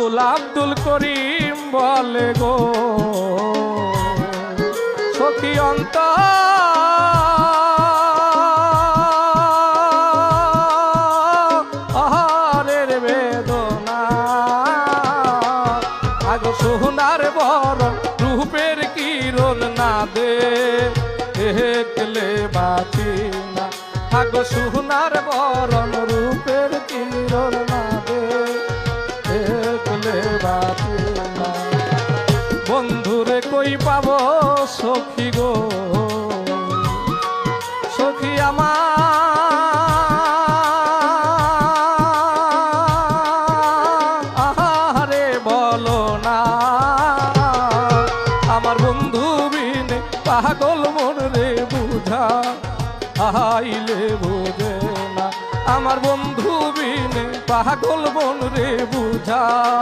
আব্দুল করিম বলে গো সখী অন্তর আহারের বেদনা আগ সোনার বরণ রূপের কিরণ না দে দেখলে বাঁচি না আগ সোনার বরণ রূপের কিরণ না দে দেখলে বাঁচি না বন্ধুরে কই পাব সখী গো সখী আমার আহারে বলো না আমার বন্ধু বিনে পাগল মন রে বুঝা আইলে বুঝে না আমার বন্ধু বিনে পাগল মন রে বুঝা।